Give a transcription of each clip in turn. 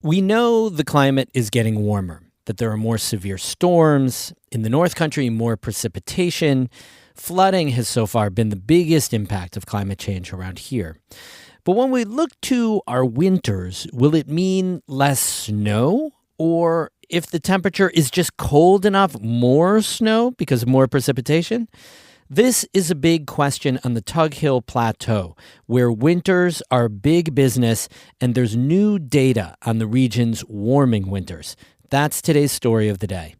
We know the climate is getting warmer, that there are more severe storms. In the North Country, more precipitation. Flooding has so far been the biggest impact of climate change around here. But when we look to our winters, will it mean less snow? Or if the temperature is just cold enough, more snow because of more precipitation? This is a big question on the Tug Hill Plateau, where winters are big business and there's new data on the region's warming winters. That's today's story of the day.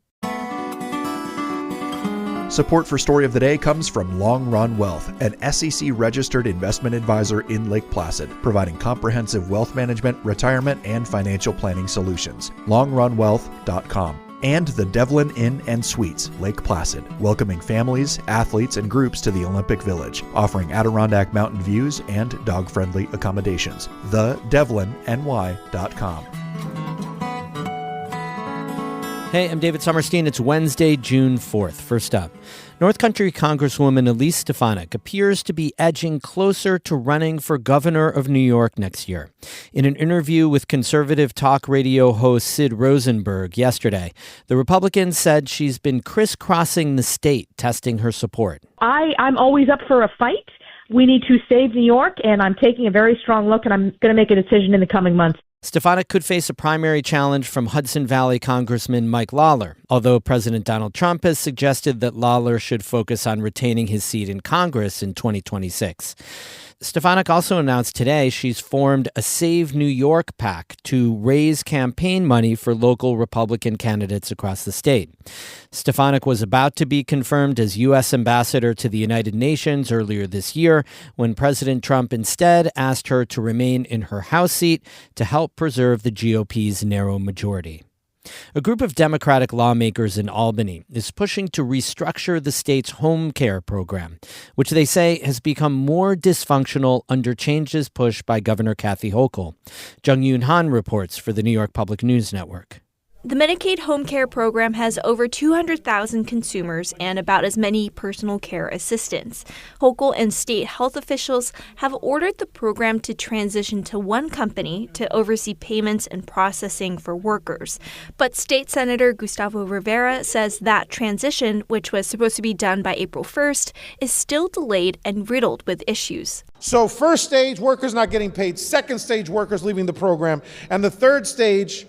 Support for Story of the Day comes from Long Run Wealth, an SEC-registered investment advisor in Lake Placid, providing comprehensive wealth management, retirement, and financial planning solutions. LongRunWealth.com. And the Devlin Inn and Suites, Lake Placid, welcoming families, athletes, and groups to the Olympic Village, offering Adirondack mountain views and dog-friendly accommodations. TheDevlinNY.com. Hey, I'm David Sommerstein. It's Wednesday, June 4th. First up, North Country Congresswoman Elise Stefanik appears to be edging closer to running for governor of New York next year. In an interview with conservative talk radio host Sid Rosenberg yesterday, the Republican said she's been crisscrossing the state, testing her support. I'm always up for a fight. We need to save New York, and I'm taking a very strong look, and I'm going to make a decision in the coming months. Stefanik could face a primary challenge from Hudson Valley Congressman Mike Lawler, although President Donald Trump has suggested that Lawler should focus on retaining his seat in Congress in 2026. Stefanik also announced today she's formed a Save New York PAC to raise campaign money for local Republican candidates across the state. Stefanik was about to be confirmed as U.S. ambassador to the United Nations earlier this year when President Trump instead asked her to remain in her House seat to help preserve the GOP's narrow majority. A group of Democratic lawmakers in Albany is pushing to restructure the state's home care program, which they say has become more dysfunctional under changes pushed by Governor Kathy Hochul. Jung Yoon Han reports for the New York Public News Network. The Medicaid home care program has over 200,000 consumers and about as many personal care assistants. Hochul and state health officials have ordered the program to transition to one company to oversee payments and processing for workers. But State Senator Gustavo Rivera says that transition, which was supposed to be done by April 1st, is still delayed and riddled with issues. So first stage, workers not getting paid. Second stage, workers leaving the program. And the third stage,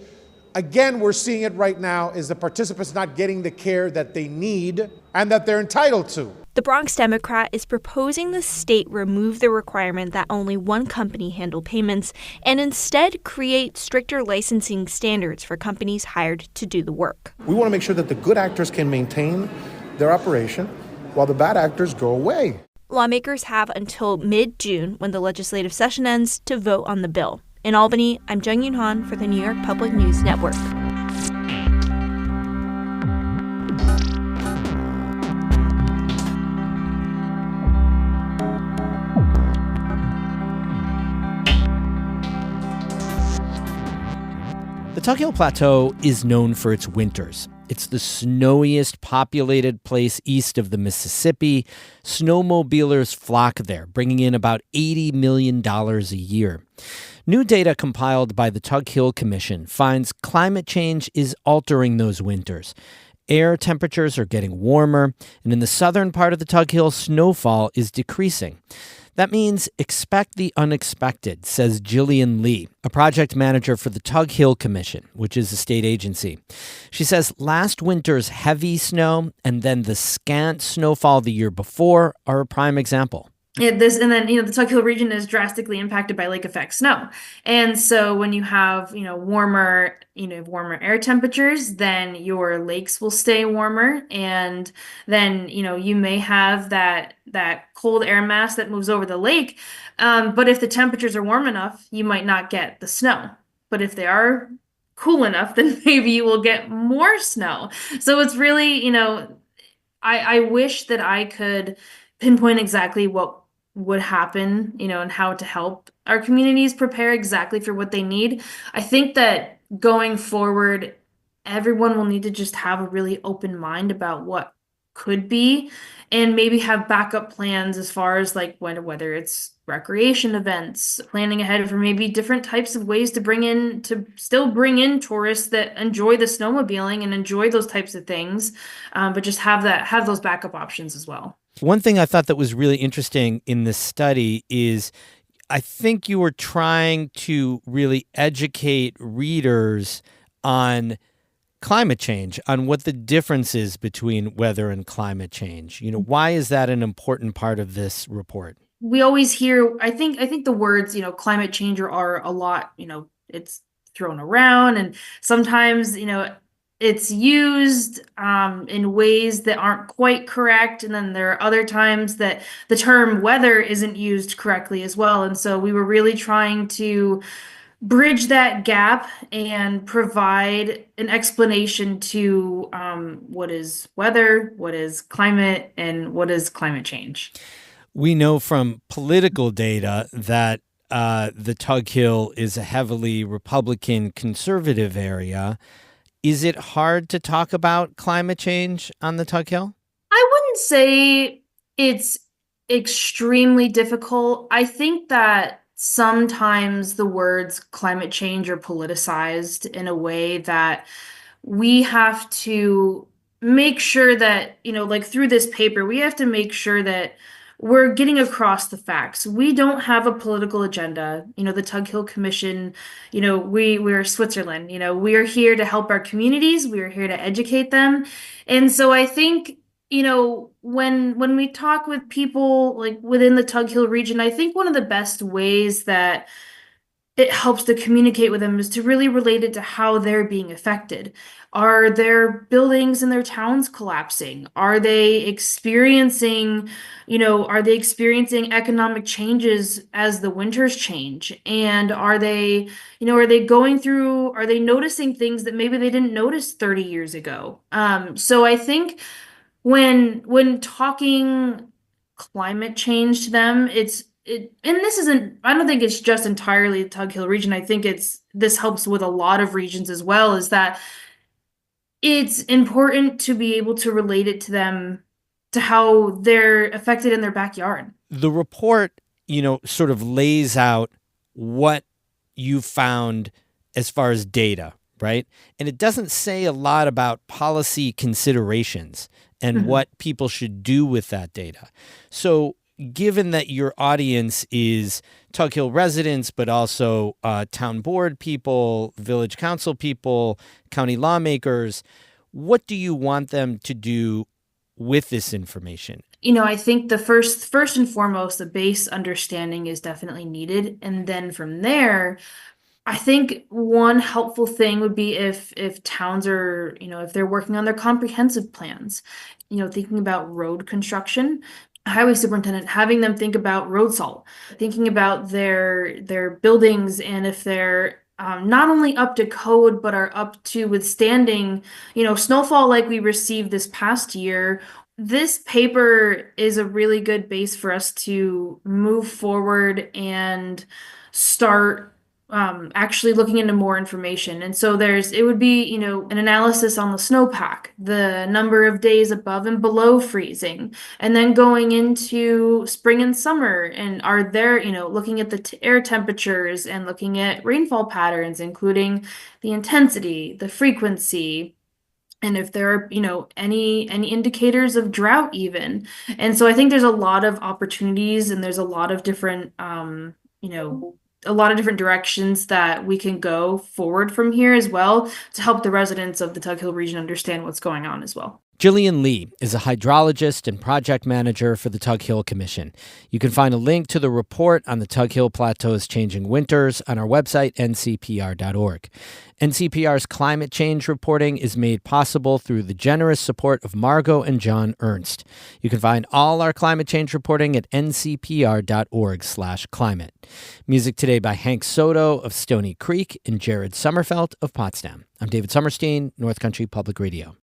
again, we're seeing it right now, is the participants not getting the care that they need and that they're entitled to. The Bronx Democrat is proposing the state remove the requirement that only one company handle payments and instead create stricter licensing standards for companies hired to do the work. We want to make sure that the good actors can maintain their operation while the bad actors go away. Lawmakers have until mid-June, when the legislative session ends, to vote on the bill. In Albany, I'm Jung Yoon Han for the New York Public News Network. The Tug Hill Plateau is known for its winters. It's the snowiest populated place east of the Mississippi. Snowmobilers flock there, bringing in about $80 million a year. New data compiled by the Tug Hill Commission finds climate change is altering those winters. Air temperatures are getting warmer, and in the southern part of the Tug Hill, snowfall is decreasing. That means expect the unexpected, says Jillian Lee, a project manager for the Tug Hill Commission, which is a state agency. She says last winter's heavy snow and then the scant snowfall the year before are a prime example. The Tug Hill region is drastically impacted by lake effect snow. And so when you have, warmer air temperatures, then your lakes will stay warmer. And then, you may have that cold air mass that moves over the lake. But if the temperatures are warm enough, you might not get the snow. But if they are cool enough, then maybe you will get more snow. So it's really, I wish that I could pinpoint exactly what would happen, and how to help our communities prepare exactly for what they need. I think that going forward, everyone will need to just have a really open mind about what could be, and maybe have backup plans as far as like whether it's recreation events, planning ahead for maybe different types of ways to still bring in tourists that enjoy the snowmobiling and enjoy those types of things, but just have those backup options as well. One thing I thought that was really interesting in this study is I think you were trying to really educate readers on climate change, on what the difference is between weather and climate change. Why is that an important part of this report? We always hear, I think the words, climate change are a lot, it's thrown around, and sometimes, it's used in ways that aren't quite correct. And then there are other times that the term weather isn't used correctly as well. And so we were really trying to bridge that gap and provide an explanation to what is weather, what is climate, and what is climate change. We know from political data that the Tug Hill is a heavily Republican conservative area. Is it hard to talk about climate change on the Tug Hill? I wouldn't say it's extremely difficult. I think that sometimes the words climate change are politicized in a way that we have to make sure that, like through this paper, we have to make sure that we're getting across the facts. We don't have a political agenda. The Tug Hill Commission, we're Switzerland. We are here to help our communities. We are here to educate them. And so I think, when we talk with people like within the Tug Hill region, I think one of the best ways that it helps to communicate with them is to really relate it to how they're being affected. Are their buildings in their towns collapsing? Are they experiencing economic changes as the winters change? And are they noticing things that maybe they didn't notice 30 years ago? So I think when talking climate change to them, I don't think it's just entirely the Tug Hill region. I think this helps with a lot of regions as well, is that it's important to be able to relate it to them, to how they're affected in their backyard. The report, sort of lays out what you found as far as data, right? And it doesn't say a lot about policy considerations and what people should do with that data. So given that your audience is Tug Hill residents, but also town board people, village council people, county lawmakers, what do you want them to do with this information? I think the first and foremost, the base understanding is definitely needed. And then from there, I think one helpful thing would be if towns are, if they're working on their comprehensive plans, thinking about road construction, highway superintendent, having them think about road salt, thinking about their buildings, and if they're not only up to code, but are up to withstanding, snowfall like we received this past year. This paper is a really good base for us to move forward and start actually looking into more information. And so it would be, an analysis on the snowpack, the number of days above and below freezing, and then going into spring and summer, and are there, looking at the air temperatures and looking at rainfall patterns, including the intensity, the frequency, and if there are, any indicators of drought even. And so I think there's a lot of opportunities, and there's a lot of different, a lot of different directions that we can go forward from here as well to help the residents of the Tug Hill region understand what's going on as well. Jillian Lee is a hydrologist and project manager for the Tug Hill Commission. You can find a link to the report on the Tug Hill Plateau's changing winters on our website, ncpr.org. NCPR's climate change reporting is made possible through the generous support of Margot and John Ernst. You can find all our climate change reporting at ncpr.org/climate. Music today by Hank Soto of Stony Creek and Jared Sommerfeld of Potsdam. I'm David Sommerstein, North Country Public Radio.